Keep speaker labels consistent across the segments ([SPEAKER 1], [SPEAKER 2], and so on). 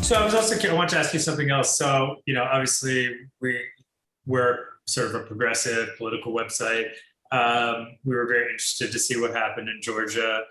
[SPEAKER 1] So I want to ask you something else. So, obviously we're sort of a progressive political website. We were very interested to see what happened in Georgia.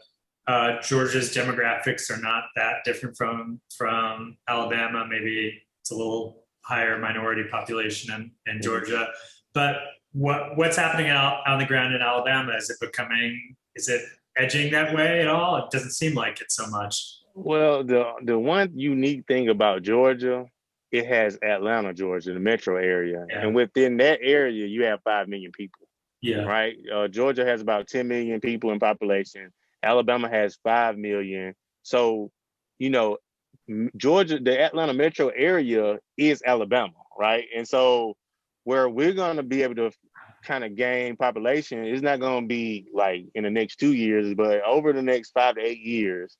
[SPEAKER 1] Georgia's demographics are not that different from Alabama. Maybe it's a little higher minority population in Georgia. But what's happening out on the ground in Alabama? Is it edging that way at all? It doesn't seem like it so much.
[SPEAKER 2] Well, the one unique thing about Georgia, it has Atlanta, Georgia, the metro area,
[SPEAKER 1] Yeah.
[SPEAKER 2] and within that area, you have 5 million people,
[SPEAKER 1] Yeah.
[SPEAKER 2] right? Georgia has about 10 million people in population. Alabama has 5 million. So, you know, Georgia, the Atlanta metro area is Alabama, right? And so, where we're going to be able to kind of gain population is not going to be like in the next 2 years, but over the next 5 to 8 years,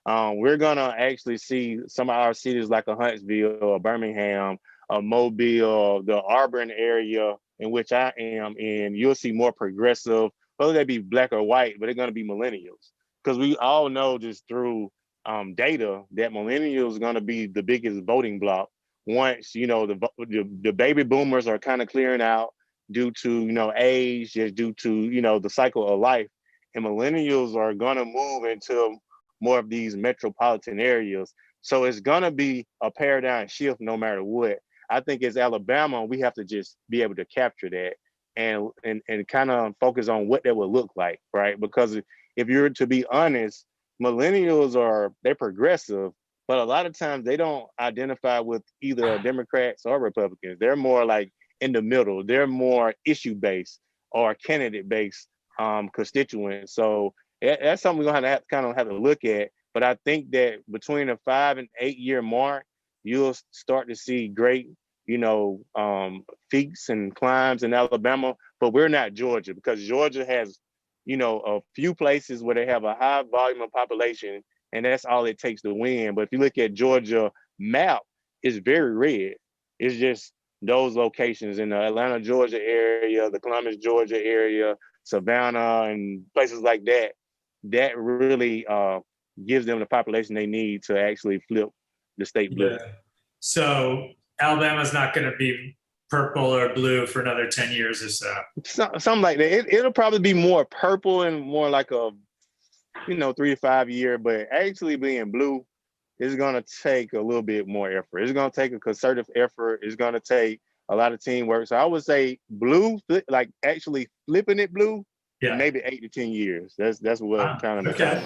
[SPEAKER 2] we're going to actually see some of our cities like a Huntsville, or Birmingham, a Mobile, the Auburn area in which I am in. You'll see more progressive, whether they be black or white, but they're going to be millennials. Because we all know just through data that millennials are going to be the biggest voting bloc once the baby boomers are kind of clearing out due to age, just due to the cycle of life, and millennials are going to move into more of these metropolitan areas. So it's going to be a paradigm shift no matter what. I think as Alabama, we have to just be able to capture that and kind of focus on what that would look like, right? Because if you're to be honest, they're progressive, but a lot of times they don't identify with either Democrats or Republicans. They're more like in the middle. They're more issue based or candidate based constituents. So that's something we're gonna have to kind of have to look at. But I think that between a 5 and 8 year mark, you'll start to see great, feats and climbs in Alabama. But we're not Georgia, because Georgia has, a few places where they have a high volume of population, and that's all it takes to win. But if you look at Georgia map, it's very red. It's just those locations in the Atlanta, Georgia area, the Columbus, Georgia area, Savannah, and places like that. That really gives them the population they need to actually flip the state blue.
[SPEAKER 1] Yeah. So Alabama's not going to be purple or blue for another 10 years or so.
[SPEAKER 2] Something like that. It'll probably be more purple and more like a 3 to 5 year, but actually being blue is going to take a little bit more effort. It's going to take a concerted effort. It's going to take a lot of teamwork. So I would say blue, like actually flipping it blue,
[SPEAKER 1] Yeah.
[SPEAKER 2] maybe 8 to 10 years. That's what kind of
[SPEAKER 1] Okay.